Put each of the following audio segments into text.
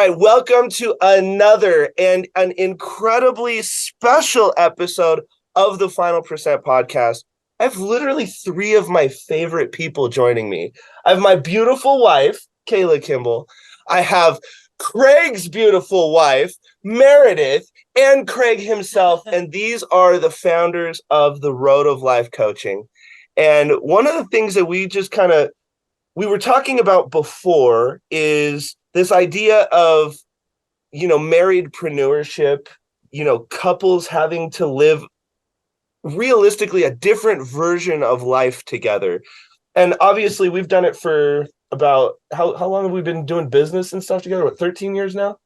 right, welcome to another and an incredibly special episode of the Final Percent podcast. I have literally three of my favorite people joining me. I have my beautiful wife, Kayla Kimball. I have Craig's beautiful wife, Meredith, and Craig himself. And these are the founders of the Road of Life Coaching. And one of the things that we were talking about before is this idea of, marriedpreneurship, couples having to live realistically a different version of life together. And obviously we've done it for about how long have we been doing business and stuff together? What, 13 years now?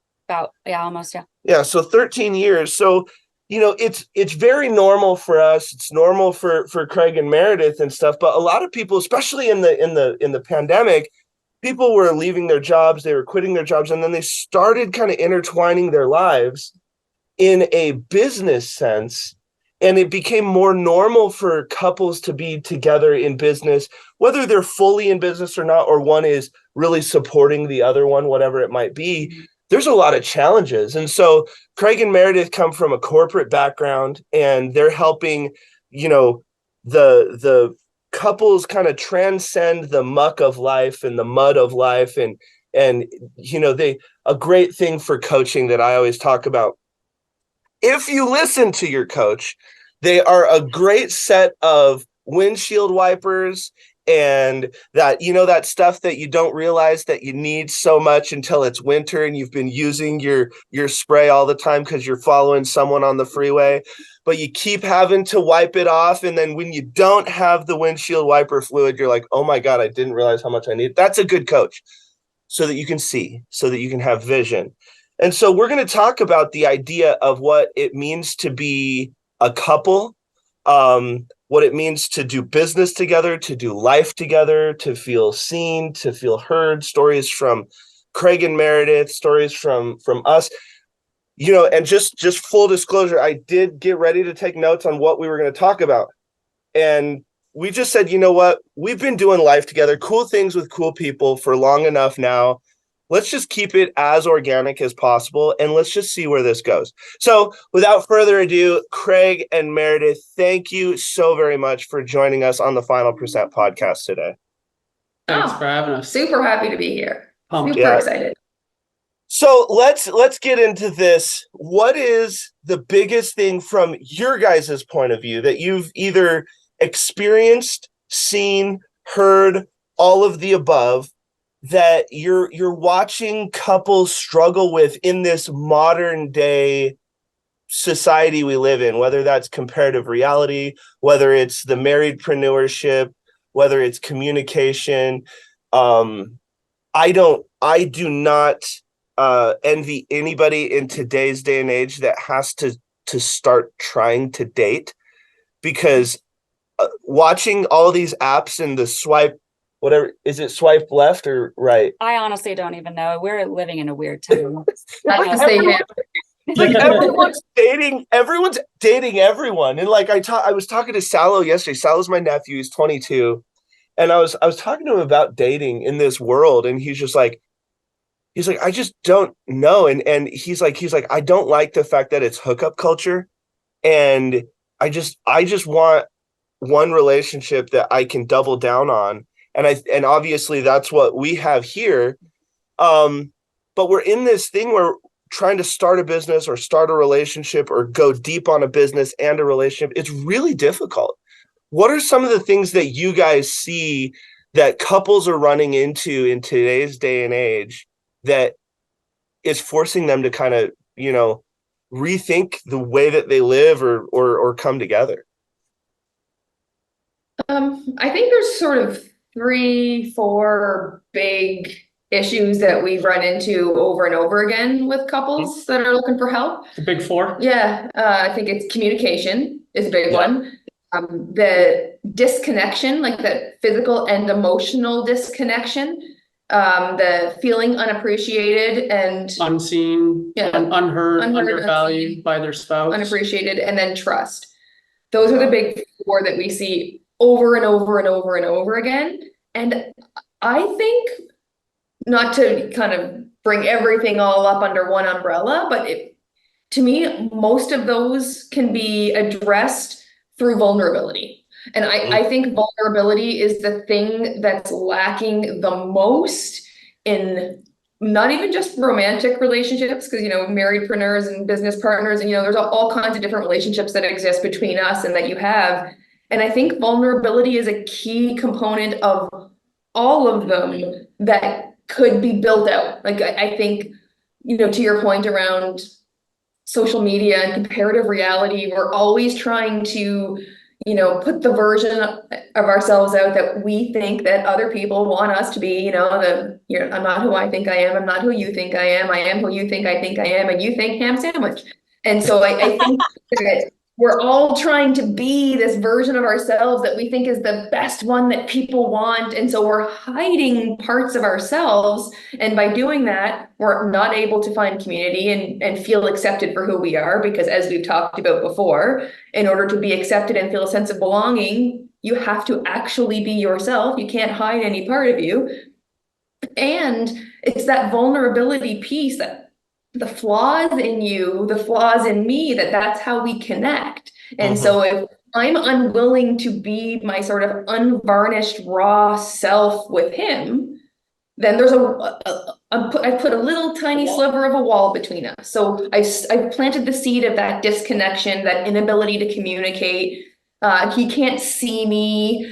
Almost. Yeah, so 13 years. So, it's very normal for us. It's normal for Craig and Meredith and stuff, but a lot of people, especially in the pandemic, people were leaving their jobs, they were quitting their jobs, and then they started kind of intertwining their lives in a business sense. And it became more normal for couples to be together in business, whether they're fully in business or not, or one is really supporting the other one, whatever it might be. There's a lot of challenges. And so Craig and Meredith come from a corporate background, and they're helping, the couples kind of transcend the muck of life and the mud of life. And a great thing for coaching that I always talk about, if you listen to your coach, they are a great set of windshield wipers and that stuff that you don't realize that you need so much until it's winter and you've been using your spray all the time because you're following someone on the freeway, but you keep having to wipe it off. And then when you don't have the windshield wiper fluid, you're like, oh my God, I didn't realize how much I need. That's a good coach, so that you can see, so that you can have vision. And so we're going to talk about the idea of what it means to be a couple, what it means to do business together, to do life together, to feel seen, to feel heard, stories from Craig and Meredith, stories from us, and just full disclosure, I did get ready to take notes on what we were going to talk about. And we just said, you know what, we've been doing life together, cool things with cool people for long enough now. Let's just keep it as organic as possible, and let's just see where this goes. So without further ado, Craig and Meredith, thank you so very much for joining us on the Final Percent podcast today. Thanks for having us. Super happy to be here. Pumped. Super excited. So let's get into this. What is the biggest thing from your guys' point of view that you've either experienced, seen, heard, all of the above, that you're watching couples struggle with in this modern day society we live in, whether that's comparative reality, whether it's the marriedpreneurship, whether it's communication? I do not envy anybody in today's day and age that has to start trying to date, because watching all these apps and the swipe, whatever, is it swipe left or right? I honestly don't even know. We're living in a weird time. Everyone's dating everyone. And like I was talking to Salo yesterday. Salo's my nephew, he's 22. And I was talking to him about dating in this world, and he's like, I just don't know. And he's like, I don't like the fact that it's hookup culture. And I just want one relationship that I can double down on. And obviously that's what we have here. But we're in this thing where trying to start a business or start a relationship or go deep on a business and a relationship, it's really difficult. What are some of the things that you guys see that couples are running into in today's day and age that is forcing them to kind of, rethink the way that they live or come together? I think there's sort of 3-4 big issues that we've run into over and over again with couples that are looking for help. The big four? Yeah, I think it's communication is a big one. The disconnection, like the physical and emotional disconnection, the feeling unappreciated and unseen, unheard, undervalued, unseen, by their spouse. Unappreciated, and then trust. Those are the big four that we see over and over and over and over again. And I think not to kind of bring everything all up under one umbrella, but to me, most of those can be addressed through vulnerability. And I think vulnerability is the thing that's lacking the most in not even just romantic relationships, because, marriedpreneurs and business partners, and, there's all kinds of different relationships that exist between us and that you have. And I think vulnerability is a key component of all of them that could be built out. Like, I think, to your point around social media and comparative reality, we're always trying to, put the version of ourselves out that we think that other people want us to be, I'm not who I think I am, I'm not who you think I am who you think I am, and you think ham sandwich. And so I think that we're all trying to be this version of ourselves that we think is the best one that people want. And so we're hiding parts of ourselves. And by doing that, we're not able to find community and feel accepted for who we are. Because as we've talked about before, in order to be accepted and feel a sense of belonging, you have to actually be yourself. You can't hide any part of you. And it's that vulnerability piece, that the flaws in you, the flaws in me, that's how we connect. And so if I'm unwilling to be my sort of unvarnished, raw self with him, then there's I put a little tiny sliver of a wall between us. So I've planted the seed of that disconnection, that inability to communicate. He can't see me.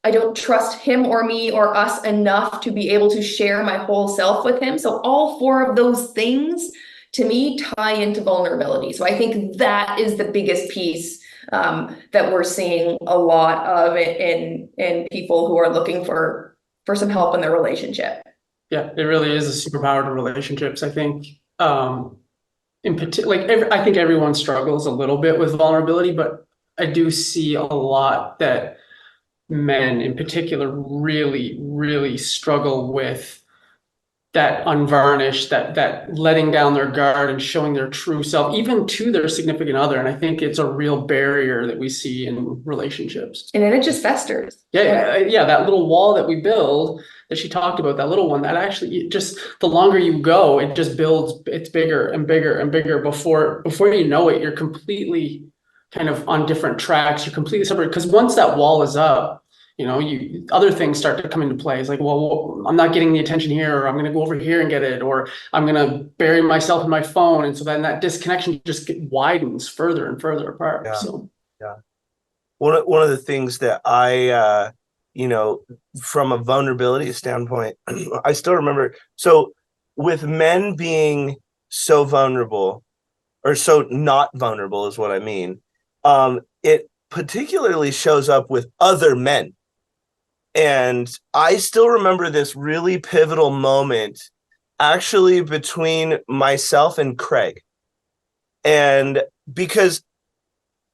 I don't trust him or me or us enough to be able to share my whole self with him. So all four of those things, to me, tie into vulnerability. So I think that is the biggest piece that we're seeing a lot of in people who are looking for some help in their relationship. Yeah, it really is a superpower to relationships. I think in particular, I think everyone struggles a little bit with vulnerability, but I do see a lot that men in particular really, really struggle with that unvarnished, that letting down their guard and showing their true self, even to their significant other. And I think it's a real barrier that we see in relationships. And then it just festers. Yeah, that little wall that we build that she talked about, that little one, that actually just, the longer you go, it just builds, it's bigger and bigger and bigger. Before you know it, you're completely kind of on different tracks. You're completely separate, because once that wall is up, other things start to come into play. It's like, well, I'm not getting the attention here, or I'm going to go over here and get it, or I'm going to bury myself in my phone. And so then that disconnection just widens further and further apart. Yeah. One of the things that I, from a vulnerability standpoint, I still remember. So with men being so vulnerable, or so not vulnerable is what I mean, it particularly shows up with other men. And I still remember this really pivotal moment actually between myself and Craig. And because,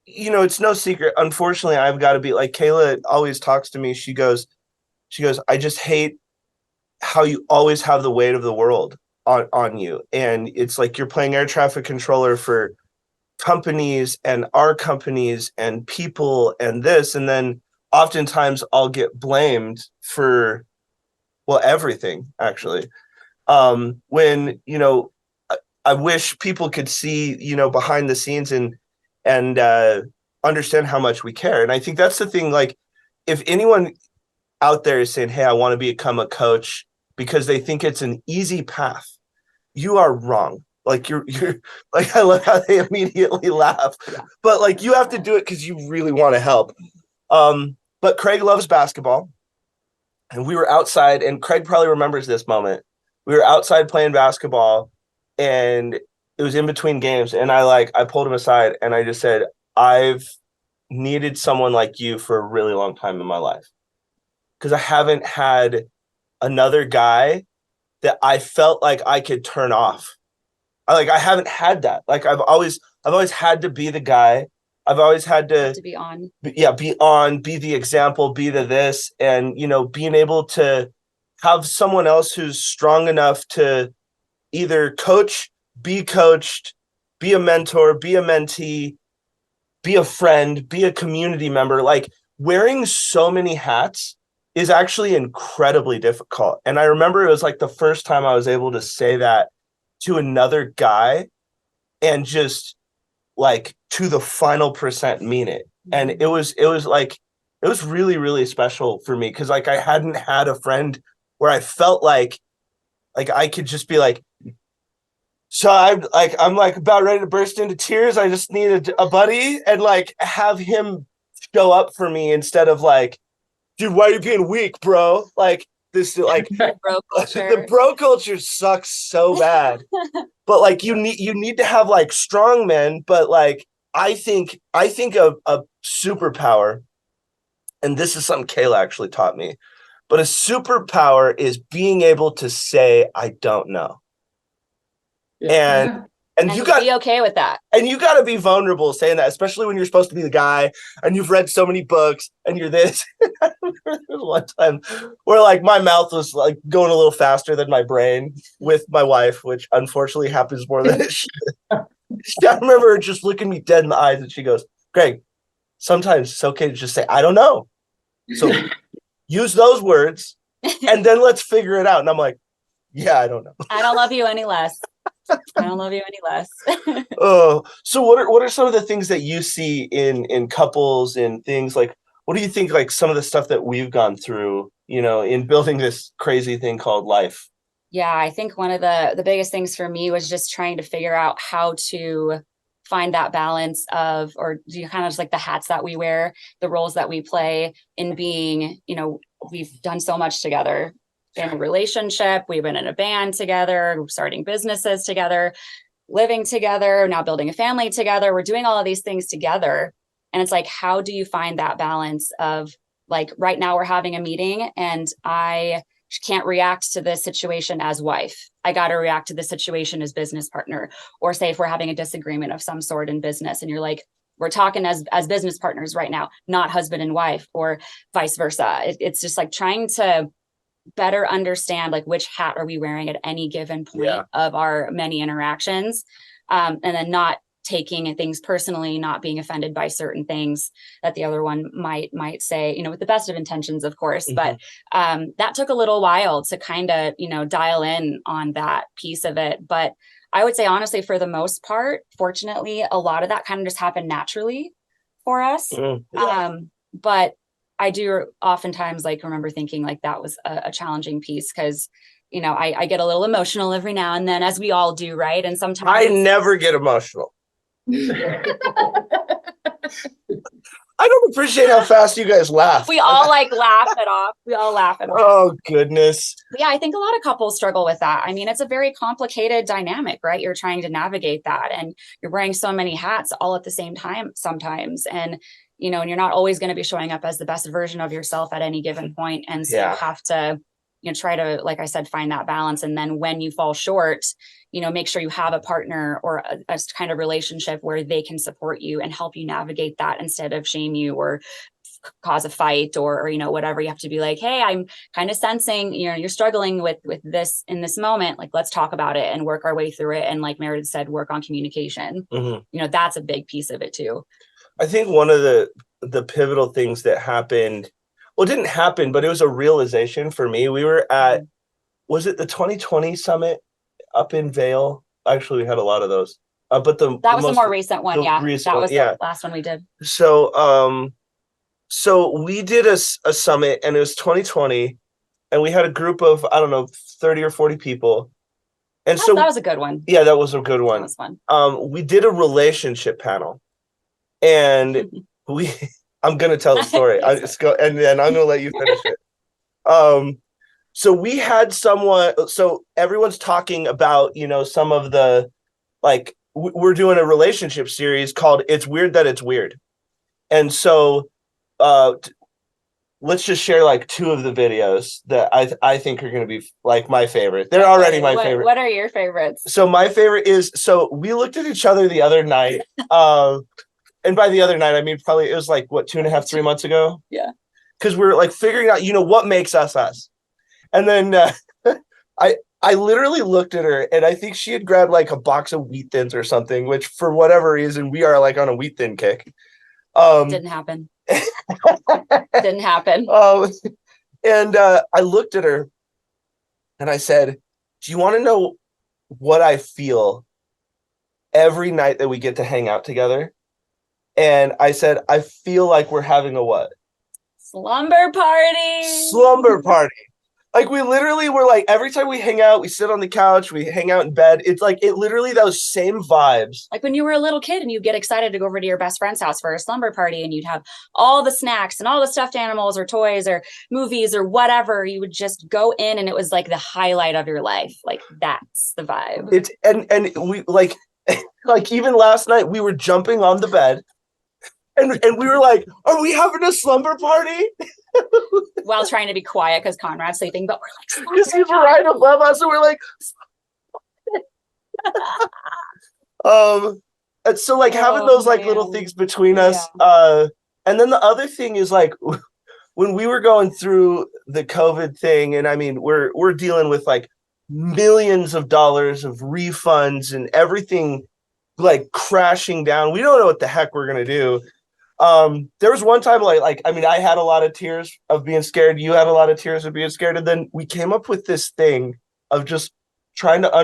it's no secret, unfortunately, I've got to be like, Kayla always talks to me. She goes, I just hate how you always have the weight of the world on you. And it's like you're playing air traffic controller for companies and our companies and people and this, and then oftentimes I'll get blamed for, well, everything actually. When, I wish people could see, behind the scenes and understand how much we care. And I think that's the thing. Like, if anyone out there is saying, hey, I want to become a coach because they think it's an easy path, you are wrong. Like you're like, I love how they immediately laugh, but like, you have to do it because you really want to help. But Craig loves basketball, and we were outside, and Craig probably remembers this moment. We were outside playing basketball, and it was in between games. And I pulled him aside and I just said, I've needed someone like you for a really long time in my life, because I haven't had another guy that I felt like I could turn off. I haven't had that. Like I've always had to be the guy. I've always had to be on. Be on, be the example, be the this, and being able to have someone else who's strong enough to either coach, be coached, be a mentor, be a mentee, be a friend, be a community member. Like, wearing so many hats is actually incredibly difficult. And I remember it was like the first time I was able to say that to another guy and just like to the final percent mean it. And it was like, it was really, really special for me because like I hadn't had a friend where I felt like I could just be like, so I'm like about ready to burst into tears. I just need a buddy, and like have him show up for me instead of like, dude, why are you being weak, bro? Like this, like Bro the culture. bro culture sucks so bad. But like you need to have like strong men. But like I think a superpower, and this is something Kayla actually taught me, but a superpower is being able to say I don't know. Yeah. And you got be okay with that. and you got to be vulnerable saying that, especially when you're supposed to be the guy and you've read so many books and you're this. One time where like my mouth was like going a little faster than my brain with my wife, which unfortunately happens more than it should. I remember her just looking me dead in the eyes and she goes, Greg, sometimes it's okay to just say, I don't know. So use those words and then let's figure it out. And I'm like, yeah, I don't know. I don't love you any less. I don't love you any less. Oh, so what are some of the things that you see in couples and things like, what do you think like some of the stuff that we've gone through, you know, in building this crazy thing called life? Yeah, I think one of the biggest things for me was just trying to figure out how to find that balance of, or do you kind of just like the hats that we wear, the roles that we play in being, you know, we've done so much together in a relationship. We've been in a band together, starting businesses together, living together, now building a family together. We're doing all of these things together. And it's like, how do you find that balance of like, right now we're having a meeting and I can't react to this situation as wife. I got to react to the situation as business partner, or say if we're having a disagreement of some sort in business and you're like, we're talking as business partners right now, not husband and wife, or vice versa. It's just like trying to better understand like which hat are we wearing at any given point of our many interactions, and then not taking things personally, not being offended by certain things that the other one might say, you know, with the best of intentions, of course. But that took a little while to kind of, you know, dial in on that piece of it. But I would say honestly, for the most part, fortunately, a lot of that kind of just happened naturally for us. But I do oftentimes like remember thinking like that was a challenging piece because, you know, I get a little emotional every now and then, as we all do, right? And sometimes I never get emotional. I don't appreciate how fast you guys laugh. We all like laugh it off. We all laugh it off. Oh, goodness. But yeah, I think a lot of couples struggle with that. I mean, it's a very complicated dynamic, right? You're trying to navigate that and you're wearing so many hats all at the same time sometimes. And, you know, and you're not always going to be showing up as the best version of yourself at any given point. And so you have to, you know, try to, like I said, find that balance. And then when you fall short, you know, make sure you have a partner or a kind of relationship where they can support you and help you navigate that instead of shame you or cause a fight or, you know, whatever. You have to be like, hey, I'm kind of sensing, you know, you're struggling with this in this moment. Like, let's talk about it and work our way through it. And like Meredith said, work on communication. You know, that's a big piece of it too. I think one of the pivotal things that happened, well, it didn't happen, but it was a realization for me. We were at, was it the 2020 summit up in Vail? Actually, we had a lot of those. But that was the more recent one. Yeah. That was the last one we did. So, so we did a summit and it was 2020 and we had a group of, I don't know, 30 or 40 people. And so that was a good one. Yeah, that was a good one. That was fun. We did a relationship panel and I'm going to tell the story. And then I'm going to let you finish it. So we had someone, so everyone's talking about, you know, some of the, like, we're doing a relationship series called It's Weird That It's Weird. And so let's just share like two of the videos that I think are going to be like my favorite. They're already my favorite. What are your favorites? So my favorite is, so we looked at each other the other night. And by the other night, I mean, probably it was like, what, 2.5, 3 months ago? Yeah. Because we're like figuring out, you know, what makes us us. And then I literally looked at her and I think she had grabbed like a box of wheat thins or something, which for whatever reason, we are like on a wheat thin kick. Didn't happen. Didn't happen. And I looked at her and I said, do you want to know what I feel every night that we get to hang out together? And I said, I feel like we're having a what? Slumber party. Slumber party. Like we literally were like, every time we hang out, we sit on the couch, we hang out in bed. It's like it literally those same vibes. Like when you were a little kid and you get excited to go over to your best friend's house for a slumber party and you'd have all the snacks and all the stuffed animals or toys or movies or whatever. You would just go in and it was like the highlight of your life. Like that's the vibe. It's and we like like even last night we were jumping on the bed and we were like, are we having a slumber party? While trying to be quiet because Conrad's sleeping, but we're like, Because he's right above us, and we're like, and so like having those like little things between us. And then the other thing is like when we were going through the COVID thing, and I mean we're dealing with like millions of dollars of refunds and everything like crashing down. We don't know what the heck we're gonna do. There was one time like I mean I had a lot of tears of being scared, you had a lot of tears of being scared, and then we came up with this thing of just trying to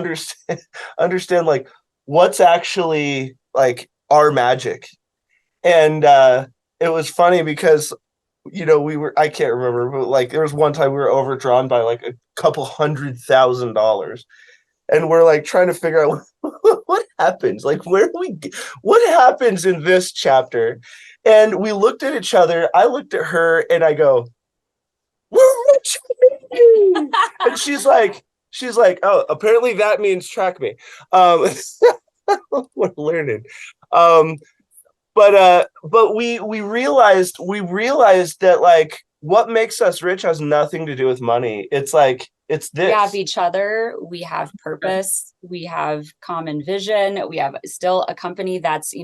understand like what's actually like our magic. And it was funny because I can't remember, but like there was one time we were overdrawn by like a couple $100,000, and we're like trying to figure out what happens, like what happens in this chapter. And we looked at each other, I looked at her and I go, we're rich. And she's like, oh, apparently that means track me. We're learning. But we realized that like what makes us rich has nothing to do with money. It's like it's this. We have each other, we have purpose, we have common vision, we have still a company that's,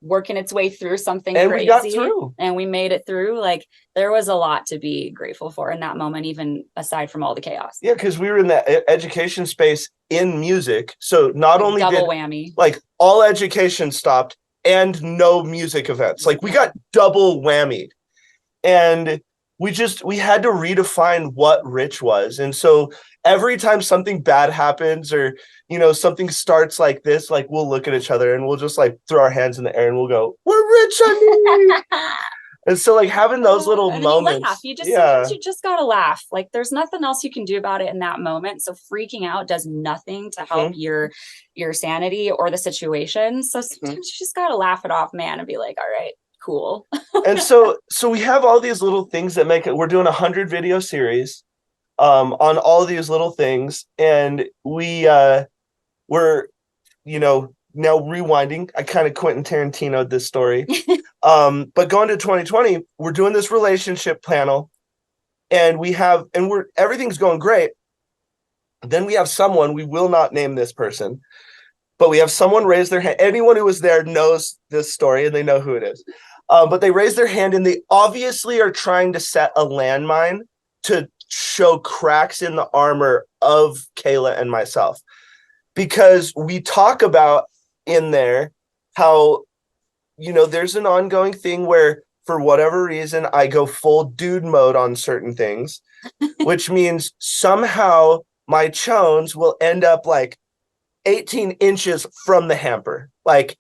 working its way through something and crazy. We got through. And we made it through. Like there was a lot to be grateful for in that moment, even aside from all the chaos. Yeah, because we were in that education space in music. So not only double whammy, like all education stopped and no music events. Like we got double whammied. And we had to redefine what rich was. And so every time something bad happens or something starts like this, like we'll look at each other and we'll just like throw our hands in the air and we'll go, we're rich, honey. And so like having those little moments, you just gotta laugh. Like there's nothing else you can do about it in that moment. So freaking out does nothing to help your sanity or the situation. So sometimes you just gotta laugh it off, man, and be like, all right, cool. And so we have all these little things that make it. We're doing 100 video series on all these little things, and we're now rewinding. I kind of Quentin Tarantino'd this story. But going to 2020, we're doing this relationship panel, and everything's going great. Then we have someone, we will not name this person, but we have someone raise their hand. Anyone who was there knows this story and they know who it is. But they raise their hand and they obviously are trying to set a landmine to show cracks in the armor of Kayla and myself. Because we talk about in there how, there's an ongoing thing where for whatever reason, I go full dude mode on certain things, which means somehow my chones will end up like 18 inches from the hamper. Like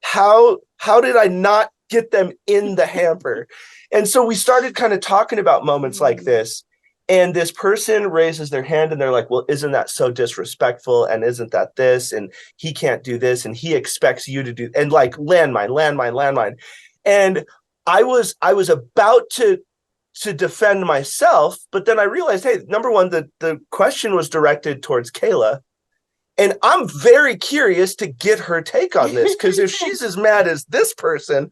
how did I not get them in the hamper? And so we started kind of talking about moments like this. And this person raises their hand and they're like, well, isn't that so disrespectful? And isn't that this? And he can't do this. And he expects you to do, and like landmine. And I was about to defend myself, but then I realized, hey, number one, the question was directed towards Kayla. And I'm very curious to get her take on this, because if she's as mad as this person,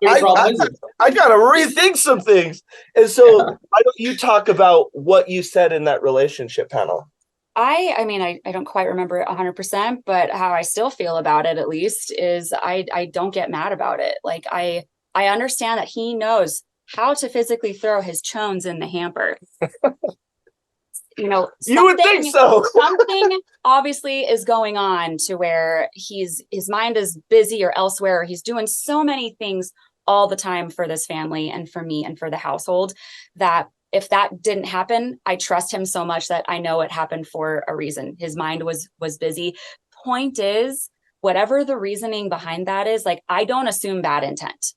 I got to rethink some things. And so why don't you talk about what you said in that relationship panel? I mean, I don't quite remember it 100%, but how I still feel about it, at least, is I don't get mad about it. Like I understand that he knows how to physically throw his chones in the hamper. You would think so. Something obviously is going on to where his mind is busy or elsewhere. Or he's doing so many things all the time for this family and for me and for the household that if that didn't happen, I trust him so much that I know it happened for a reason. His mind was busy. Point is, whatever the reasoning behind that is, like, I don't assume bad intent.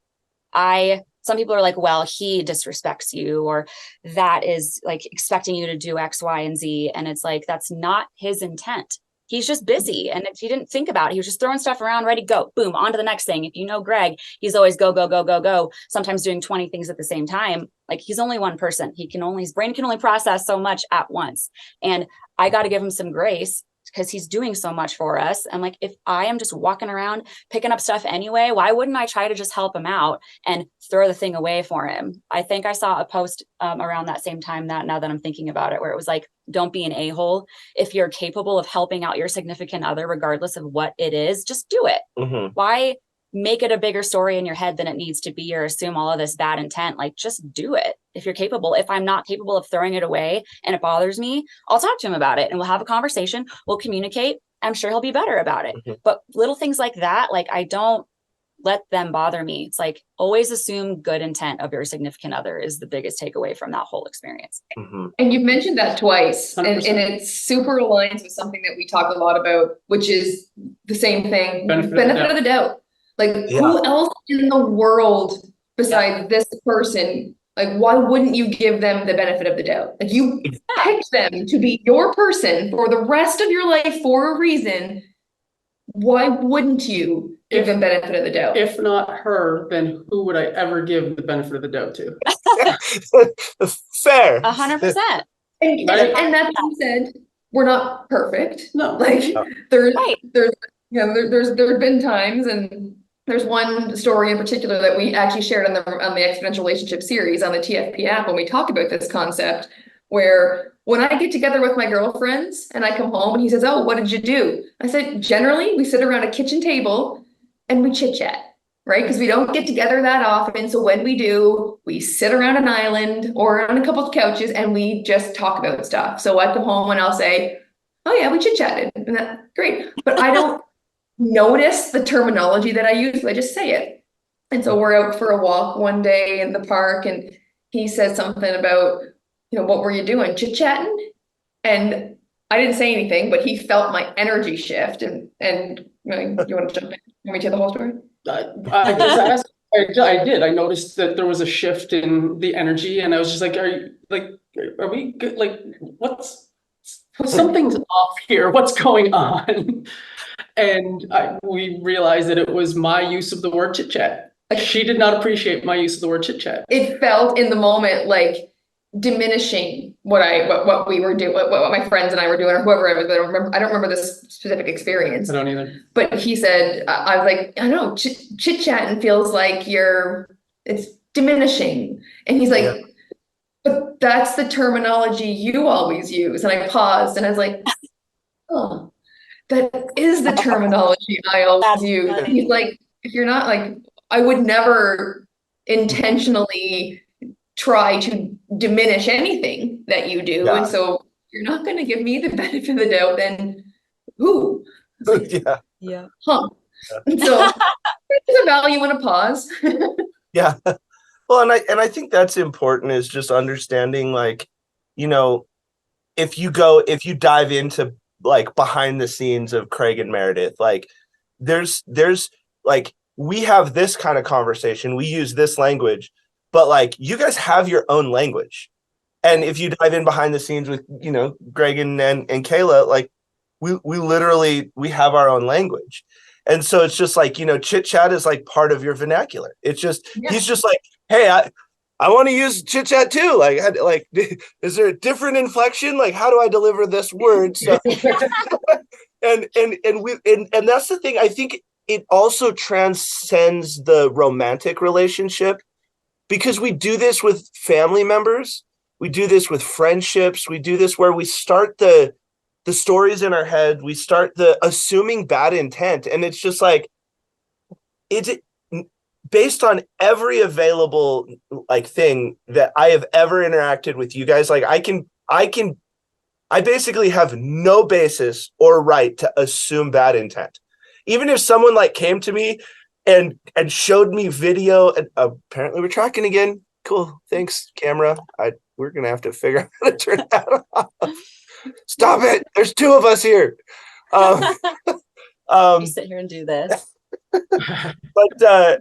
Some people are like, well, he disrespects you, or that is like expecting you to do X, Y, and Z. And it's like, that's not his intent. He's just busy. And if he didn't think about it, he was just throwing stuff around, ready to go, boom, on to the next thing. If you know Greg, he's always go, go, go, go, go, sometimes doing 20 things at the same time. Like, he's only one person. His brain can only process so much at once. And I got to give him some grace, because he's doing so much for us. And like, if I am just walking around picking up stuff anyway, why wouldn't I try to just help him out and throw the thing away for him? I think I saw a post around that same time, that now that I'm thinking about it, where it was like, don't be an a-hole. If you're capable of helping out your significant other, regardless of what it is, just do it. Mm-hmm. Why make it a bigger story in your head than it needs to be, or assume all of this bad intent? Like, just do it if you're capable. If I'm not capable of throwing it away and it bothers me, I'll talk to him about it and we'll have a conversation. We'll communicate. I'm sure he'll be better about it. Mm-hmm. But little things like that, like, I don't let them bother me. It's like, always assume good intent of your significant other is the biggest takeaway from that whole experience. Mm-hmm. And you've mentioned that twice, and 100%. it super aligns with something that we talk a lot about, which is the same thing, benefit of the doubt. Like, who else in the world besides this person, like, why wouldn't you give them the benefit of the doubt? Like, you picked them to be your person for the rest of your life for a reason. Why wouldn't you give them benefit of the doubt? If not her, then who would I ever give the benefit of the doubt to? Fair. 100%. And that being said, we're not perfect. No. Like, No. there's been times, and there's one story in particular that we actually shared on the Exponential Relationship series on the TFP app, when we talk about this concept, where when I get together with my girlfriends and I come home and he says, oh, what did you do? I said, generally we sit around a kitchen table and we chit chat, right? Because we don't get together that often. So when we do, we sit around an island or on a couple of couches and we just talk about stuff. So I come home and I'll say, oh yeah, we chit chatted, and that's great. But I don't notice the terminology that I use. I just say it. And so we're out for a walk one day in the park, and he said something about, what were you doing? Chit-chatting? And I didn't say anything, but he felt my energy shift. And you want to jump in? You want me to tell the whole story? I did. I noticed that there was a shift in the energy, and I was just like, are we good? Like, something's off here. What's going on? And we realized that it was my use of the word chit chat. Like, she did not appreciate my use of the word chit chat. It felt in the moment like diminishing what we were doing, what my friends and I were doing, or whoever I was. I don't remember this specific experience. I don't either. But he said, I was like, I don't know, chit chatting feels like it's diminishing. And he's like, but that's the terminology you always use. And I paused and I was like, oh, that is the terminology I always use. And he's like, if you're not, like, I would never intentionally try to diminish anything that you do. And so you're not going to give me the benefit of the doubt, then who? Yeah. Huh. And so there's a value in a pause. Yeah. Well, and I think that's important, is just understanding, like, if you dive into like behind the scenes of Craig and Meredith, like there's like, we have this kind of conversation, we use this language, but like, you guys have your own language. And if you dive in behind the scenes with, Greg and Kayla, like we literally have our own language. And so it's just like, chit chat is like part of your vernacular. It's just, he's just like, hey, I want to use chit chat too. Like, is there a different inflection? Like, how do I deliver this word? So, and that's the thing. I think it also transcends the romantic relationship, because we do this with family members. We do this with friendships. We do this where we start the stories in our head. We start the assuming bad intent. And it's just like, it's based on every available like thing that I have ever interacted with you guys. Like, I basically have no basis or right to assume bad intent. Even if someone like came to me and showed me video, and apparently we're tracking again. cool. Thanks, camera. We're gonna have to figure out how to turn that off. Stop it. There's two of us here. You sit here and do this. But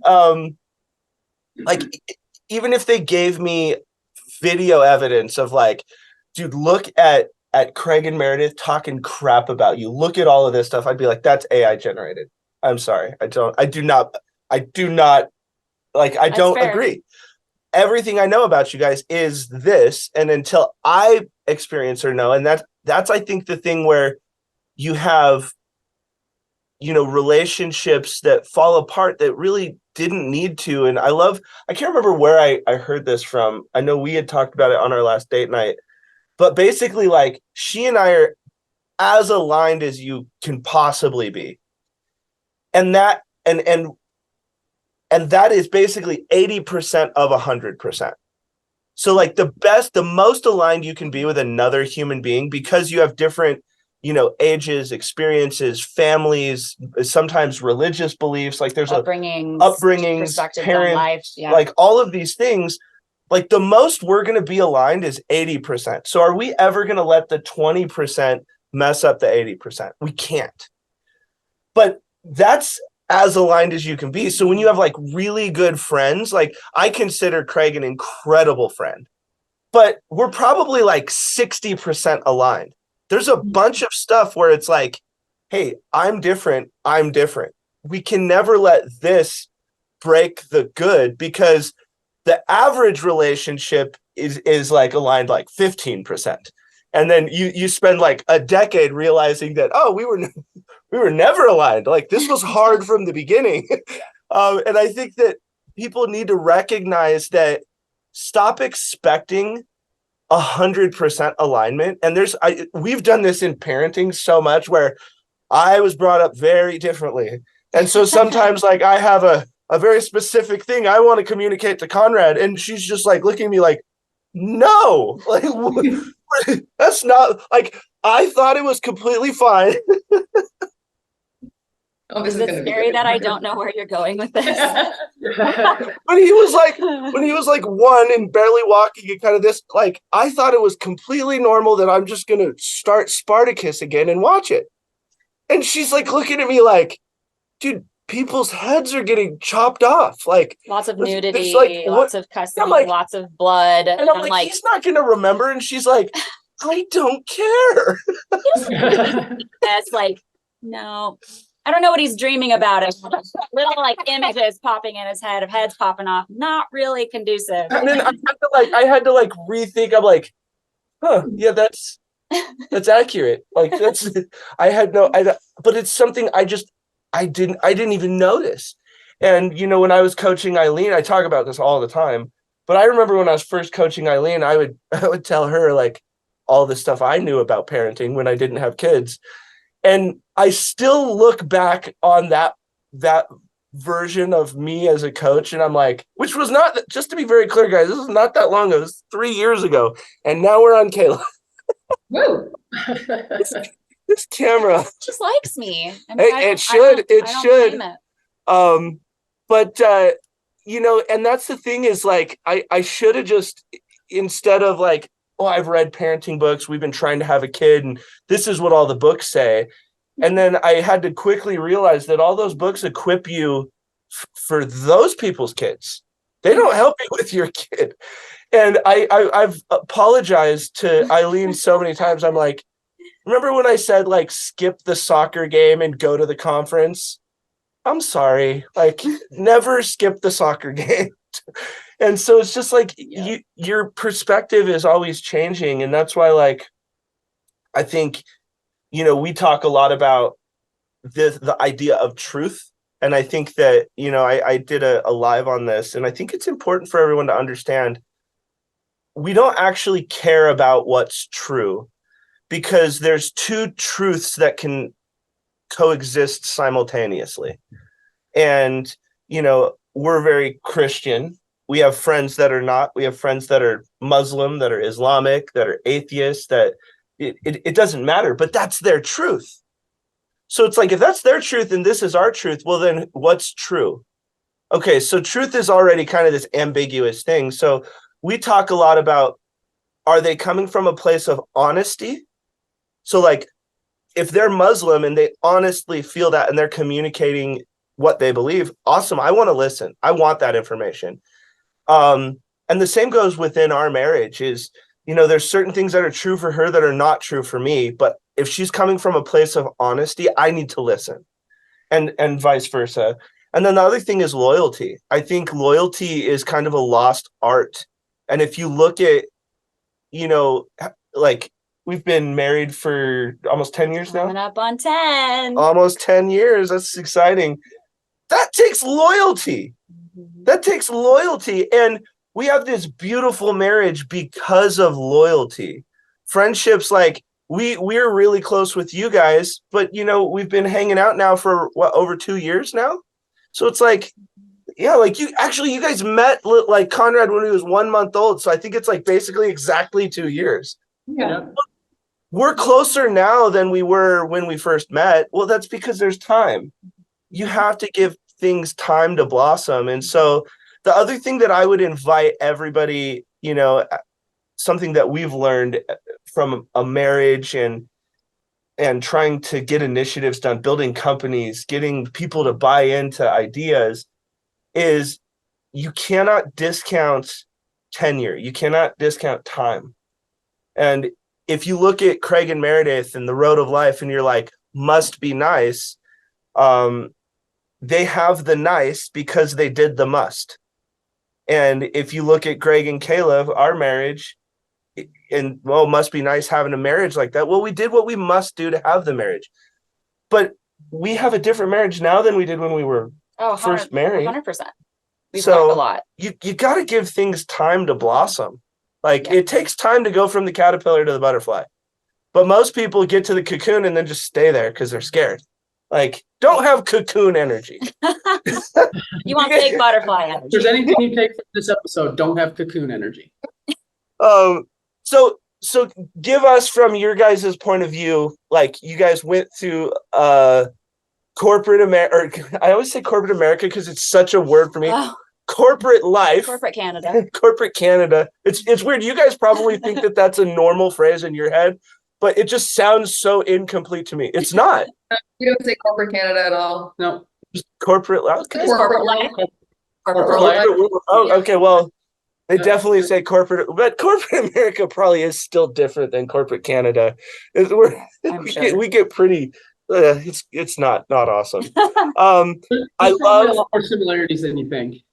like even if they gave me video evidence of like, dude, look at Craig and Meredith talking crap about you. Look at all of this stuff. I'd be like, that's AI generated. I'm sorry. I do not like, I don't agree. Everything I know about you guys is this. And until I experience or know, and that's, I think, the thing where you have, relationships that fall apart that really didn't need to. And I can't remember where I heard this from. I know we had talked about it on our last date night, but basically like she and I are as aligned as you can possibly be. And that, and that is basically 80% of 100%. So like the most aligned you can be with another human being, because you have different, ages, experiences, families, sometimes religious beliefs, like there's upbringings, parents, life, like all of these things, like the most we're going to be aligned is 80%. So are we ever going to let the 20% mess up the 80%? We can't. But that's as aligned as you can be. So when you have like really good friends, like I consider Craig an incredible friend, but we're probably like 60% aligned. There's a bunch of stuff where it's like, hey, I'm different. We can never let this break the good, because the average relationship is like aligned like 15%. And then you spend like a decade realizing that, oh, we were never aligned. Like this was hard from the beginning. And I think that people need to recognize that, stop expecting 100% alignment. And we've done this in parenting so much, where I was brought up very differently. And so sometimes like I have a very specific thing I want to communicate to Conrad, and she's just like looking at me like, no, like that's not, like, I thought it was completely fine. Oh, Is it scary that I don't know where you're going with this? When he was like one and barely walking and kind of this, like, I thought it was completely normal that I'm just going to start Spartacus again and watch it. And she's like looking at me like, dude, people's heads are getting chopped off. Like lots of nudity, like, lots of cussing, like, lots of blood. And I'm like, he's not going to remember. And she's like, I don't care. That's like, no, I don't know what he's dreaming about. It little like images popping in his head of heads popping off. Not really conducive. And then I had to rethink. I'm like, huh, yeah, that's accurate. Like but it's something I didn't even notice. And when I was coaching Eileen, I talk about this all the time, but I remember when I was first coaching Eileen, I would tell her like all the stuff I knew about parenting when I didn't have kids. And I still look back on that version of me as a coach, and I'm like, which was not, just to be very clear, guys, this is not that long ago. It was 3 years ago, and now we're on Kayla. Woo. This camera just likes me. I mean, it should. But and that's the thing is like, I should have just, instead of like, oh, I've read parenting books, we've been trying to have a kid, and this is what all the books say. And then I had to quickly realize that all those books equip you for those people's kids. They don't help you with your kid. And I've apologized to Eileen so many times. I'm like, remember when I said like skip the soccer game and go to the conference? I'm sorry, like never skip the soccer game. And so it's just like your perspective is always changing. And that's why, like, I think, we talk a lot about the idea of truth. And I think that, I did a live on this, and I think it's important for everyone to understand we don't actually care about what's true, because there's two truths that can coexist simultaneously. And, we're very Christian. We have friends that are not. We have friends that are Muslim, that are Islamic, that are atheists, that it doesn't matter, but that's their truth. So it's like, if that's their truth and this is our truth, well, then what's true? Okay, so truth is already kind of this ambiguous thing. So we talk a lot about, are they coming from a place of honesty? So like if they're Muslim and they honestly feel that and they're communicating what they believe, awesome. I want to listen. I want that information. And the same goes within our marriage is, there's certain things that are true for her that are not true for me. But if she's coming from a place of honesty, I need to listen, and vice versa. And then the other thing is loyalty. I think loyalty is kind of a lost art. And if you look at, like we've been married for almost 10 years now. Coming up on 10. Almost 10 years. That's exciting. That takes loyalty. That takes loyalty. And we have this beautiful marriage because of loyalty. Friendships, like we're really close with you guys, but we've been hanging out now for over 2 years now. So it's like, yeah, like you guys met like Conrad when he was 1 month old. So I think it's like basically exactly 2 years. Yeah. We're closer now than we were when we first met. Well, that's because there's time. You have to give things time to blossom. And so the other thing that I would invite everybody, something that we've learned from a marriage and trying to get initiatives done, building companies, getting people to buy into ideas, is you cannot discount tenure. You cannot discount time. And if you look at Craig and Meredith and the Road of Life and you're like, must be nice, they have the nice because they did the must. And if you look at Greg and Caleb, our marriage, and must be nice having a marriage like that. Well, we did what we must do to have the marriage. But we have a different marriage now than we did when we were first married. 100%. We've learned a lot. You got to give things time to blossom. Like it takes time to go from the caterpillar to the butterfly. But most people get to the cocoon and then just stay there because they're scared. Like, don't have cocoon energy. You want big butterfly energy. If there's anything you take from this episode, don't have cocoon energy. So give us from your guys' point of view, like you guys went through corporate America. I always say corporate America because it's such a word for me. Oh. Corporate life. Corporate Canada. Corporate Canada. It's weird. You guys probably think that that's a normal phrase in your head, but it just sounds so incomplete to me. It's not. We don't say corporate Canada at all. No. Just corporate life. Corporate life. Corporate life. Oh, okay. Well, they definitely say corporate, but corporate America probably is still different than corporate Canada. We get pretty. It's not awesome. I love a lot more similarities than you think.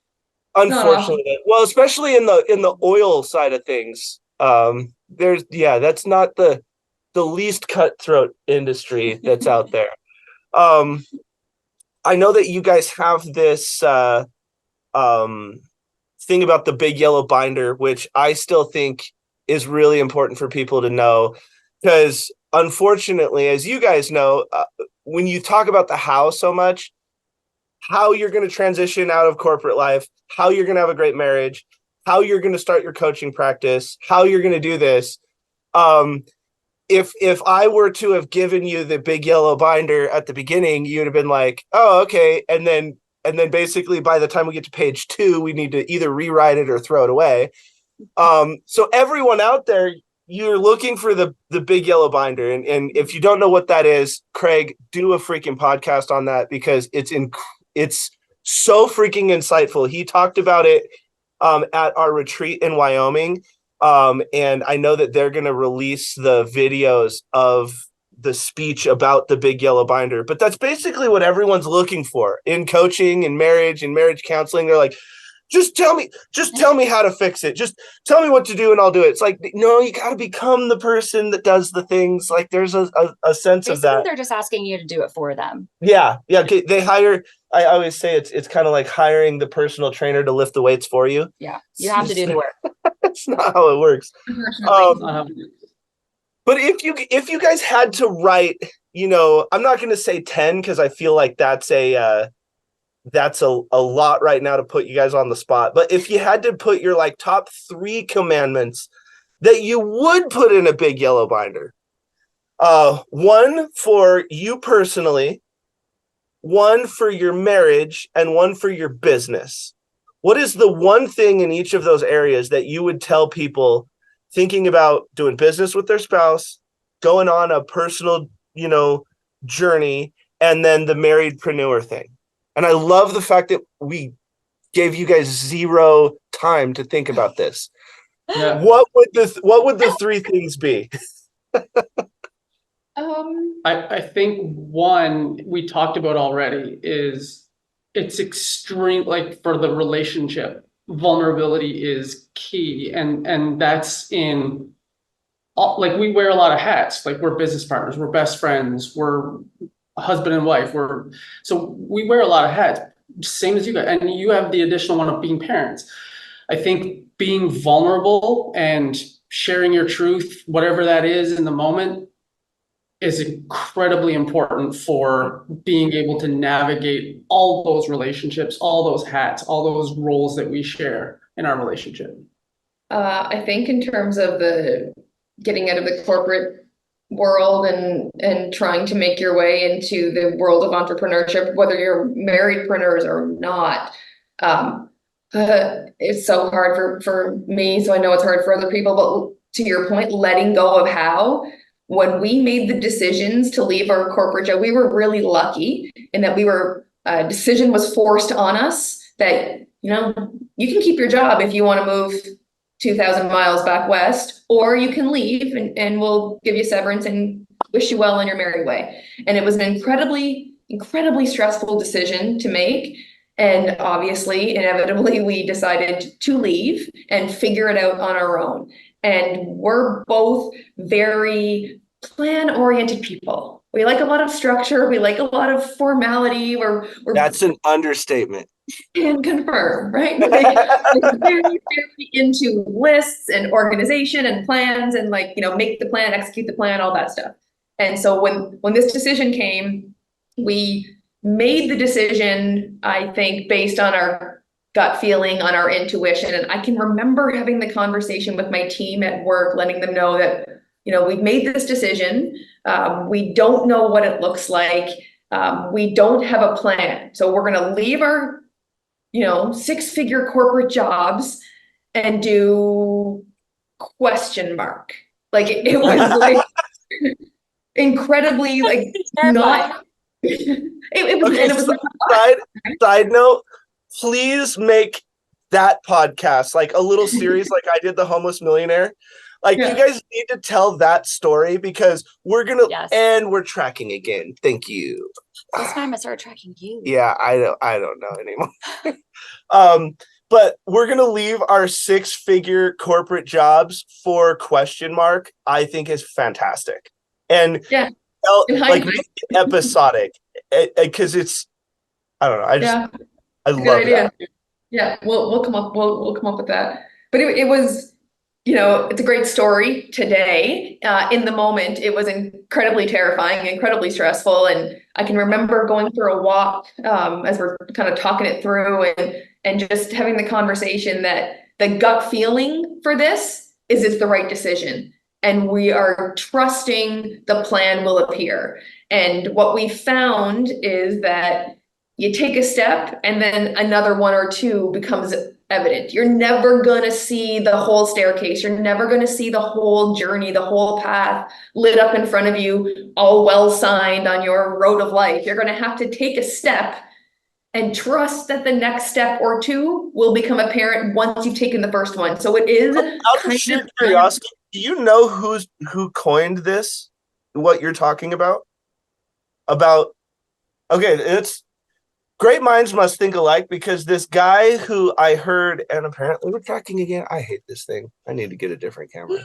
Unfortunately, well, especially in the oil side of things, that's not the least cutthroat industry that's out there. I know that you guys have this thing about the big yellow binder, which I still think is really important for people to know, because unfortunately, as you guys know, when you talk about the how so much, how you're going to transition out of corporate life, how you're going to have a great marriage, how you're going to start your coaching practice, how you're going to do this. If I were to have given you the big yellow binder at the beginning, you'd have been like, oh, okay. And then basically by the time we get to page 2, we need to either rewrite it or throw it away. So everyone out there, you're looking for the big yellow binder. And if you don't know what that is, Craig, do a freaking podcast on that because it's so freaking insightful. He talked about it at our retreat in Wyoming. And I know that they're going to release the videos of the speech about the big yellow binder, but that's basically what everyone's looking for in coaching and marriage counseling. They're like, just tell me how to fix it. Just tell me what to do and I'll do it. It's like, no, you got to become the person that does the things. Like there's a sense basically, of that. They're just asking you to do it for them. Yeah. They hire, I always say it's kind of like hiring the personal trainer to lift the weights for you. Yeah. You have to do the work. That's not how it works. But if you guys had to write, I'm not going to say 10 because I feel like that's a lot right now to put you guys on the spot. But if you had to put your like top 3 commandments that you would put in a big yellow binder, one for you personally, one for your marriage, and one for your business. What is the one thing in each of those areas that you would tell people thinking about doing business with their spouse, going on a personal, journey, and then the marriedpreneur thing? And I love the fact that we gave you guys zero time to think about this. Yeah. What would the three things be? I think one we talked about already is it's extreme, like for the relationship, vulnerability is key. And that's in all, like we wear a lot of hats, like we're business partners, we're best friends, we're husband and wife, so we wear a lot of hats, same as you guys. And you have the additional one of being parents. I think being vulnerable and sharing your truth, whatever that is in the moment, is incredibly important for being able to navigate all those relationships, all those hats, all those roles that we share in our relationship. I think in terms of the getting out of the corporate world and trying to make your way into the world of entrepreneurship, whether you're marriedpreneurs or not, it's so hard for me. So I know it's hard for other people, but to your point, letting go of how, when we made the decisions to leave our corporate job, we were really lucky in that decision was forced on us that, you can keep your job if you want to move 2,000 miles back west, or you can leave and we'll give you severance and wish you well on your merry way. And it was an incredibly, incredibly stressful decision to make. And obviously, inevitably, we decided to leave and figure it out on our own. And we're both very plan-oriented people. We like a lot of structure. We like a lot of formality. That's an understatement. Can confirm, right? We're very, very into lists and organization and plans and make the plan, execute the plan, all that stuff. And so when this decision came, we made the decision, I think, based on our gut feeling, on our intuition. And I can remember having the conversation with my team at work, letting them know that, we've made this decision. We don't know what it looks like. We don't have a plan. So we're going to leave our, 6-figure corporate jobs and do ? Like it was like incredibly not. It was. Okay, And it was side note, please make that podcast like a little series like I did the Homeless Millionaire. You guys need to tell that story because we're gonna and we're tracking again. Thank you. This time I started tracking you. Yeah, I don't know anymore. But we're gonna leave our 6-figure corporate jobs for ? I think is fantastic. And episodic because it's, I don't know. I love that. Yeah, we'll come up with that. But it was, it's a great story today. In the moment, it was incredibly terrifying, incredibly stressful. And I can remember going for a walk as we're kind of talking it through and just having the conversation that the gut feeling for this is it's the right decision. And we are trusting the plan will appear. And what we found is that you take a step and then another one or two becomes evident. You're never going to see the whole staircase. You're never going to see the whole journey, the whole path lit up in front of you, all well signed on your road of life. You're going to have to take a step and trust that the next step or two will become apparent once you've taken the first one. So it is out of sheer curiosity. Do you know who coined this? What you're talking about? Okay, it's great minds must think alike because this guy who I heard, and apparently we're tracking again. I hate this thing. I need to get a different camera.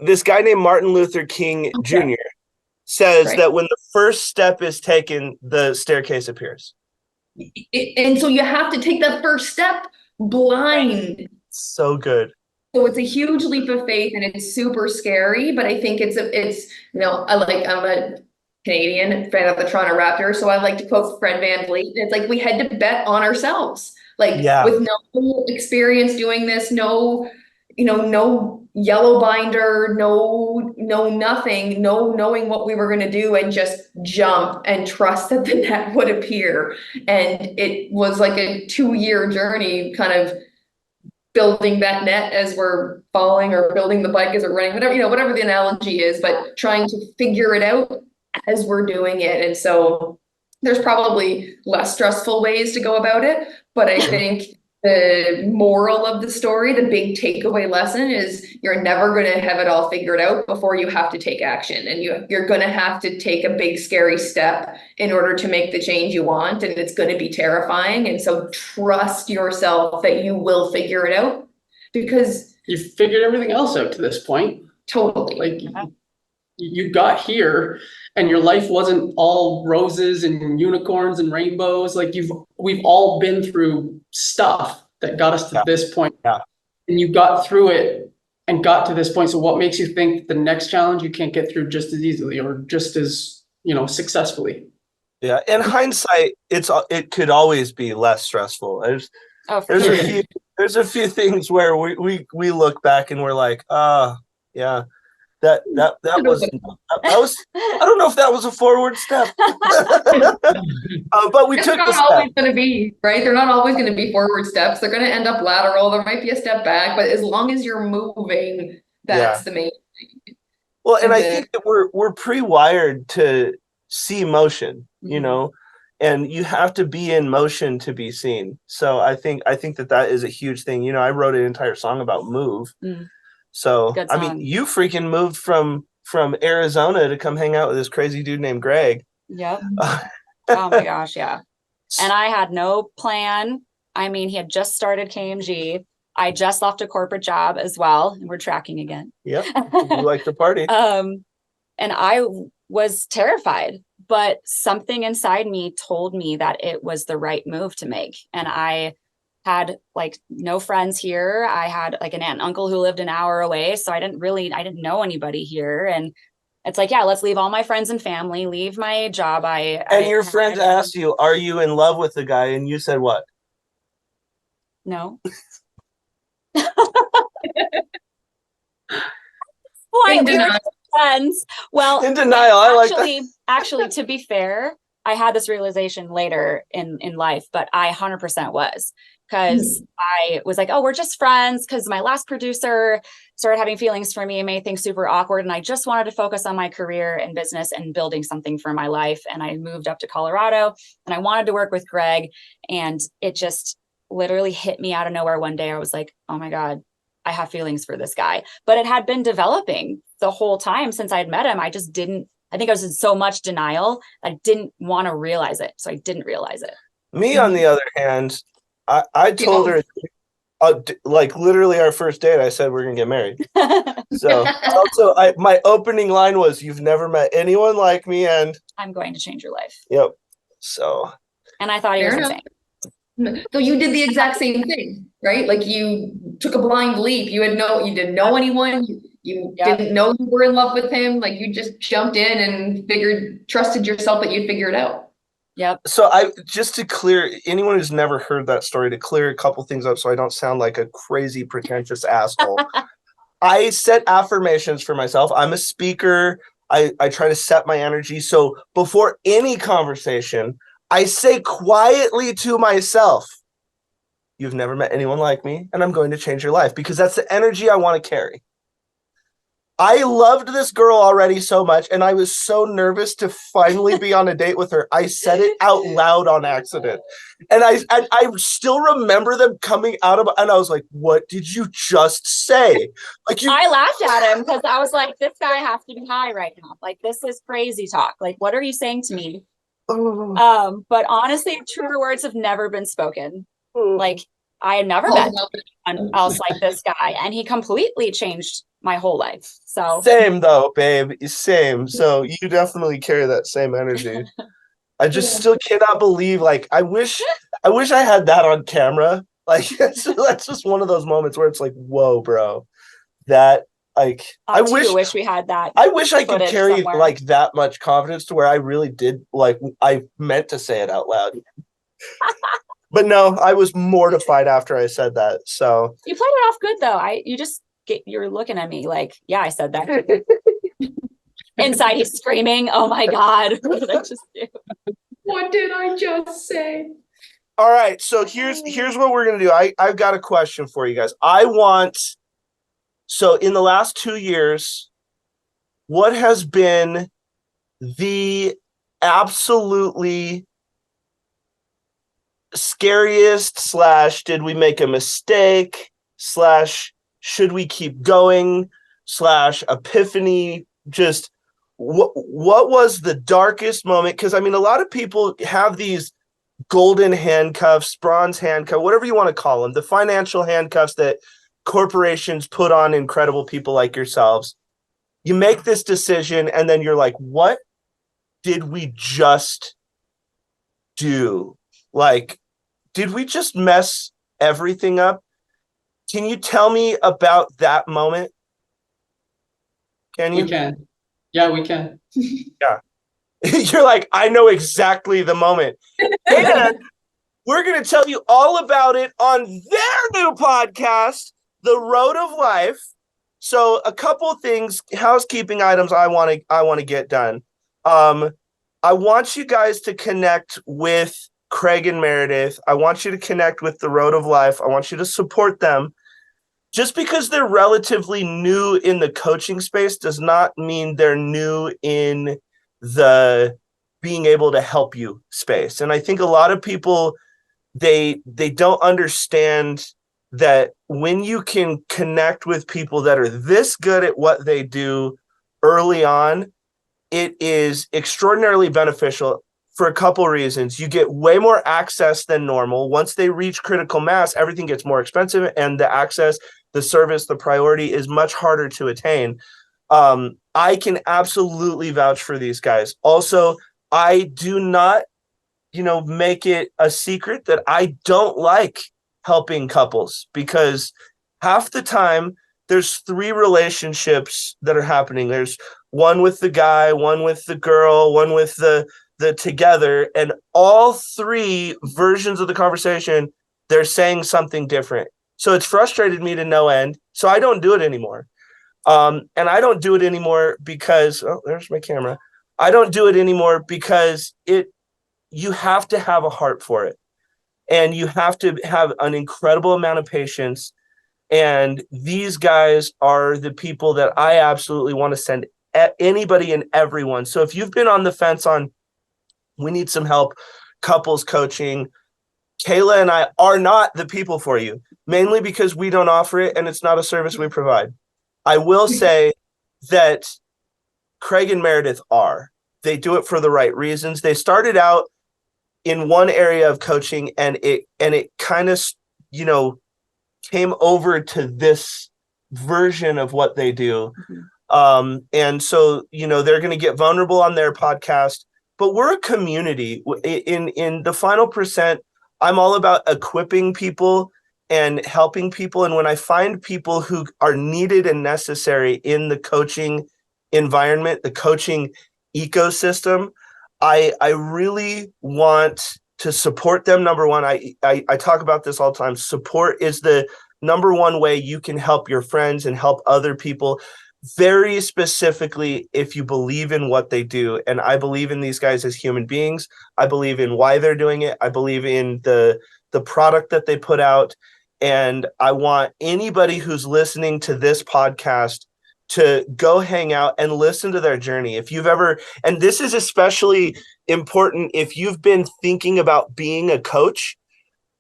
This guy named Martin Luther King Jr. says that when the first step is taken, the staircase appears. And so you have to take that first step blind. So good. So it's a huge leap of faith and it's super scary, but I think I'm a Canadian fan of the Toronto Raptors, so I like to quote Fred VanVleet. It's like we had to bet on ourselves, with no experience doing this, no no yellow binder, no nothing, no knowing what we were going to do, and just jump and trust that the net would appear. And it was like a 2-year journey, kind of building that net as we're falling, or building the bike as we're running, whatever the analogy is, but trying to figure it out as we're doing it. And so there's probably less stressful ways to go about it, but I think the moral of the story, the big takeaway lesson, is you're never going to have it all figured out before you have to take action. And you're going to have to take a big, scary step in order to make the change you want. And it's going to be terrifying. And so trust yourself that you will figure it out, because You've figured everything else out to this point. totally. Like you got here and your life wasn't all roses and unicorns and rainbows. Like we've all been through stuff that got us to this point. Yeah. And you got through it and got to this point. So what makes you think the next challenge you can't get through just as easily or just as, successfully? Yeah. In hindsight, it could always be less stressful. There's a few things where we look back and we're like, yeah. That was I don't know if that was a forward step. But we took the step. Always going to be, right? They're not always going to be forward steps. They're going to end up lateral. There might be a step back, but as long as you're moving, that's the main thing. Well, and I think that we're pre-wired to see motion, and you have to be in motion to be seen. So I think that is a huge thing. I wrote an entire song about move. So, I mean, you freaking moved from Arizona to come hang out with this crazy dude named Greg. Yep. Oh my gosh, yeah. And I had no plan. I mean, he had just started KMG. I just left a corporate job as well. And we're tracking again. Yep. You like to party. And I was terrified, but something inside me told me that it was the right move to make. And I had like no friends here. I had like an aunt and uncle who lived an hour away. So I didn't know anybody here. And it's like, yeah, let's leave all my friends and family, leave my job. And your friends asked you, are you in love with the guy? And you said what? No. Why we were friends? Well, in denial. I like that. Actually, to be fair, I had this realization later in life, but I 100% was. Because I was like, oh, we're just friends, because my last producer started having feelings for me and made things super awkward. And I just wanted to focus on my career and business and building something for my life. And I moved up to Colorado and I wanted to work with Greg. And it just literally hit me out of nowhere one day. I was like, oh my God, I have feelings for this guy. But it had been developing the whole time since I'd met him. I think I was in so much denial. I didn't want to realize it. So I didn't realize it. Me, on the other hand, I told her, like literally our first date, I said we're gonna get married. So also, my opening line was, "You've never met anyone like me, and I'm going to change your life." Yep. So. And I thought he was insane. So you did the exact same thing, right? Like you took a blind leap. You didn't know anyone. You didn't know you were in love with him. Like you just jumped in and trusted yourself that you'd figure it out. Yep. So just to clear anyone who's never heard that story, to clear a couple things up so I don't sound like a crazy pretentious asshole. I set affirmations for myself. I'm a speaker. I try to set my energy. So before any conversation, I say quietly to myself, you've never met anyone like me, and I'm going to change your life, because that's the energy I want to carry. I loved this girl already so much, and I was so nervous to finally be on a date with her. I said it out loud on accident. And I still remember them coming out of, and I was like, what did you just say? I laughed at him because I was like, this guy has to be high right now. Like, this is crazy talk. Like, what are you saying to me? But honestly, truer words have never been spoken. Like, I had never met anyone else like this guy, and he completely changed my whole life. So same though, babe. Same. So you definitely carry that same energy. I just still cannot believe. Like, I wish I had that on camera. Like, that's just one of those moments where it's like, whoa, bro. That like I wish we had that. I wish I could carry somewhere. like that much confidence to where I really did, like, I meant to say it out loud. But no, I was mortified after I said that. So you played it off good though. you're looking at me like, yeah, I said that. Inside he's screaming, oh my God, what did I just do? What did I just say? All right, so here's what we're gonna do. I've got a question for you guys. So in the last 2 years, what has been the absolutely scariest / did we make a mistake / should we keep going / epiphany? Just what was the darkest moment? Because I mean, a lot of people have these golden handcuffs, bronze handcuff, whatever you want to call them, the financial handcuffs that corporations put on incredible people like yourselves. You make this decision and then you're like, what did we just do? Like, did we just mess everything up? Can you tell me about that moment? Can you? We can. Yeah, we can. Yeah. You're like, I know exactly the moment. And we're going to tell you all about it on their new podcast, The Road of Life. So a couple of things, housekeeping items I want to get done. I want you guys to connect with Craig and Meredith. I want you to connect with The Road of Life. I want you to support them. Just because they're relatively new in the coaching space does not mean they're new in the being able to help you space. And I think a lot of people, they don't understand that when you can connect with people that are this good at what they do early on, it is extraordinarily beneficial for a couple of reasons. You get way more access than normal. Once they reach critical mass, everything gets more expensive, and the access, the service, the priority is much harder to attain. I can absolutely vouch for these guys. Also, I do not, make it a secret that I don't like helping couples, because half the time there's 3 relationships that are happening. There's one with the guy, one with the girl, one with the together, and all 3 versions of the conversation, they're saying something different. So it's frustrated me to no end. So I don't do it anymore. And I don't do it anymore because, there's my camera. I don't do it anymore because you have to have a heart for it. And you have to have an incredible amount of patience. And these guys are the people that I absolutely want to send anybody and everyone. So if you've been on the fence on, we need some help, couples coaching, Kayla and I are not the people for you, mainly because we don't offer it and it's not a service we provide. I will say that Craig and Meredith are. They do it for the right reasons. They started out in one area of coaching, and it kind of, came over to this version of what they do. And so, they're going to get vulnerable on their podcast, but we're a community. In the final percent, I'm all about equipping people and helping people. And when I find people who are needed and necessary in the coaching environment, the coaching ecosystem, I really want to support them. Number one, I talk about this all the time. Support is the number one way you can help your friends and help other people, very specifically if you believe in what they do. And I believe in these guys as human beings. I believe in why they're doing it. I believe in the product that they put out. And I want anybody who's listening to this podcast to go hang out and listen to their journey. If you've ever, and this is especially important if you've been thinking about being a coach,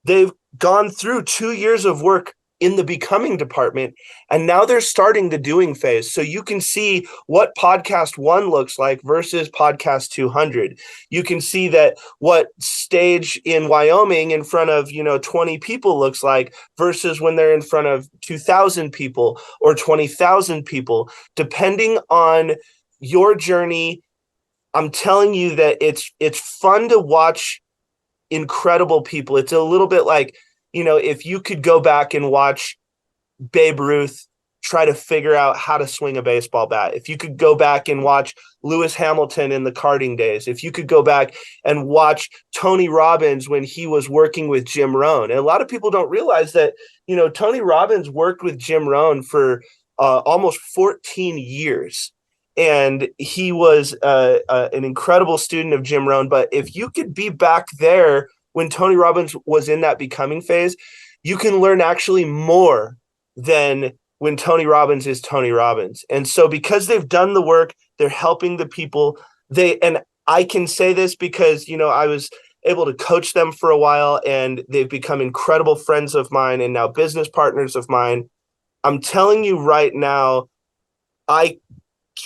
they've gone through 2 years of work in the becoming department, and now they're starting the doing phase. So you can see what podcast 1 looks like versus podcast 200. You can see that what stage in Wyoming in front of 20 people looks like versus when they're in front of 2,000 people or 20,000 people. Depending on your journey, I'm telling you that it's fun to watch incredible people. It's a little bit like, if you could go back and watch Babe Ruth try to figure out how to swing a baseball bat, if you could go back and watch Lewis Hamilton in the karting days, if you could go back and watch Tony Robbins when he was working with Jim Rohn. And a lot of people don't realize that, Tony Robbins worked with Jim Rohn for almost 14 years. And he was an incredible student of Jim Rohn. But if you could be back there when Tony Robbins was in that becoming phase, you can learn actually more than when Tony Robbins is Tony Robbins. And so because they've done the work, they're helping the people. And I can say this because, I was able to coach them for a while, and they've become incredible friends of mine and now business partners of mine. I'm telling you right now, I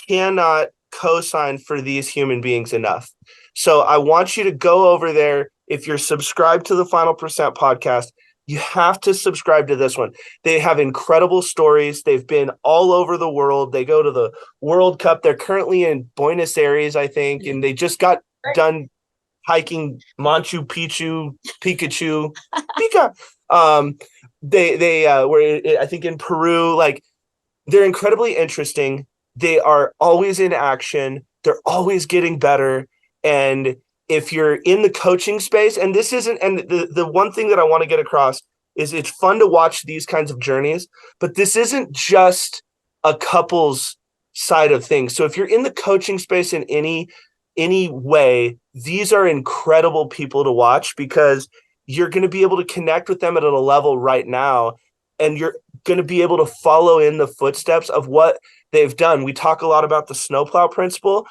cannot co-sign for these human beings enough. So I want you to go over there. If you're subscribed to the Final Percent podcast, you have to subscribe to this one. They have incredible stories. They've been all over the world. They go to the World Cup. They're currently in Buenos Aires, I think, and they just got done hiking Machu Picchu, Pikachu, Pika. They were, I think, in Peru. Like, they're incredibly interesting. They are always in action. They're always getting better. And if you're in the coaching space, and this isn't, and the one thing that I want to get across is it's fun to watch these kinds of journeys, but this isn't just a couple's side of things. So if you're in the coaching space in any way, these are incredible people to watch, because you're going to be able to connect with them at a level right now, and you're going to be able to follow in the footsteps of what they've done. We talk a lot about the snowplow principle.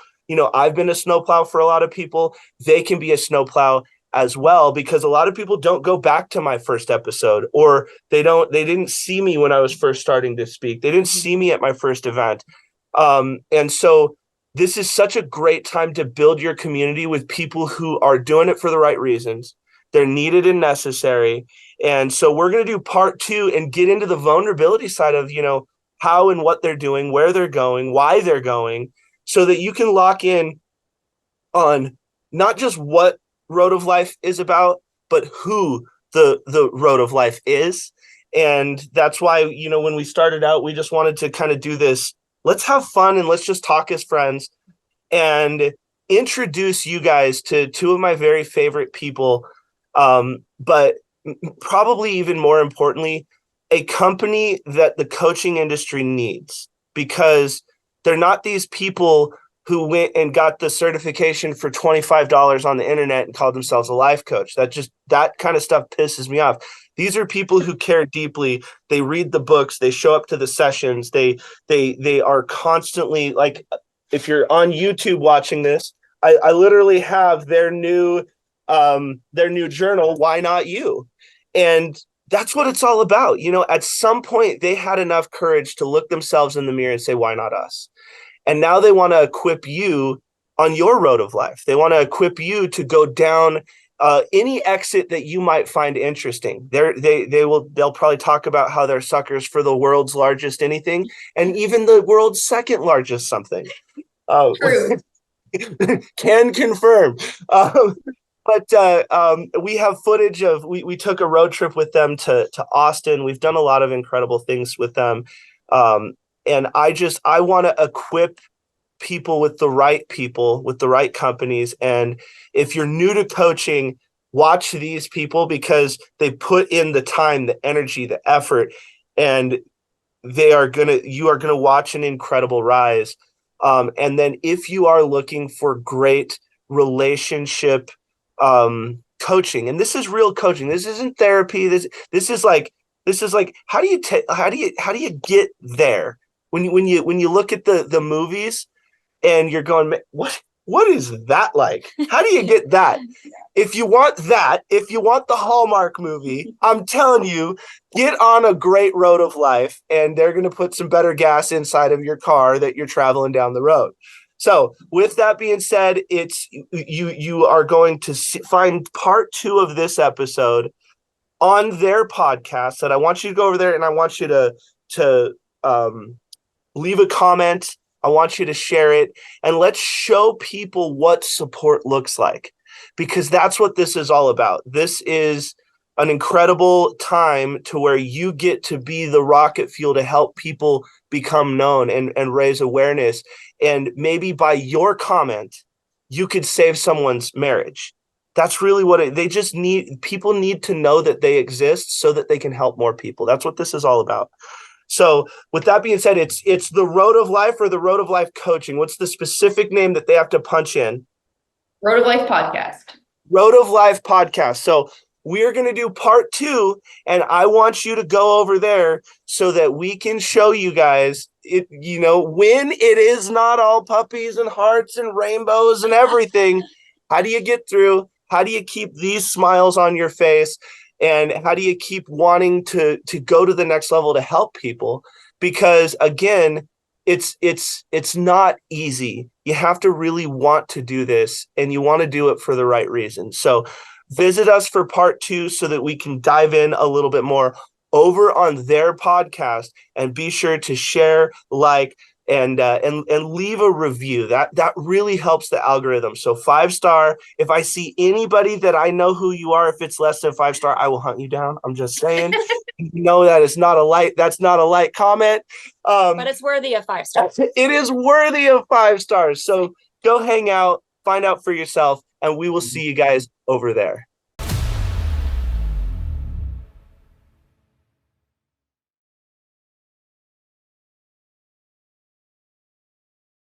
I've been a snowplow for a lot of people. They can be a snowplow as well, because a lot of people don't go back to my first episode, or they didn't see me when I was first starting to speak. They didn't see me at my first event. And so this is such a great time to build your community with people who are doing it for the right reasons. They're needed and necessary. And so we're going to do part 2 and get into the vulnerability side of, how and what they're doing, where they're going, why they're going, so that you can lock in on not just what Road of Life is about, but who the Road of Life is. And that's why, when we started out, we just wanted to kind of do this. Let's have fun and let's just talk as friends, and introduce you guys to 2 of my very favorite people. But probably even more importantly, a company that the coaching industry needs, because they're not these people who went and got the certification for $25 on the internet and called themselves a life coach. That kind of stuff pisses me off. These are people who care deeply. They read the books. They show up to the sessions. They are constantly, like, if you're on YouTube watching this, I literally have their new journal, Why Not You? And that's what it's all about. At some point they had enough courage to look themselves in the mirror and say, why not us? And now they want to equip you on your road of life. They want to equip you to go down any exit that you might find interesting. They'll probably talk about how they're suckers for the world's largest anything, and even the world's second largest something. True. Can confirm. But we have footage of, we took a road trip with them to Austin. We've done a lot of incredible things with them. And I want to equip people, with the right companies. And if you're new to coaching, watch these people, because they put in the time, the energy, the effort, and you are going to watch an incredible rise. And then if you are looking for great relationship coaching, and this is real coaching, this isn't therapy, this is like how do you get there when you look at the movies and you're going, what is that like? How do you get that? If you want the Hallmark movie, I'm telling you, get on a great Road of Life, and they're going to put some better gas inside of your car that you're traveling down the road. So with that being said, it's you are going to find part 2 of this episode on their podcast. That I want you to go over there, and I want you to leave a comment. I want you to share it, and let's show people what support looks like, because that's what this is all about. This is an incredible time to where you get to be the rocket fuel to help people become known and raise awareness. And maybe by your comment, you could save someone's marriage. That's really what they just need. People need to know that they exist so that they can help more people. That's what this is all about. So with that being said, it's the Road of Life or the Road of Life Coaching. What's the specific name that they have to punch in? Road of Life Podcast. Road of Life Podcast. So we're going to do part 2, and I want you to go over there so that we can show you guys it, when it is not all puppies and hearts and rainbows and everything. How do you get through? How do you keep these smiles on your face? And how do you keep wanting to go to the next level to help people? Because again, it's not easy. You have to really want to do this, and you want to do it for the right reason. So visit us for part 2 so that we can dive in a little bit more over on their podcast, and be sure to share, like, and leave a review. That really helps the algorithm. So 5-star. If I see anybody that I know who you are, if it's less than 5-star, I will hunt you down. I'm just saying. That is not a light. That's not a light comment. But it's worthy of 5 stars. It is worthy of 5 stars. So go hang out, find out for yourself, and we will see you guys over there.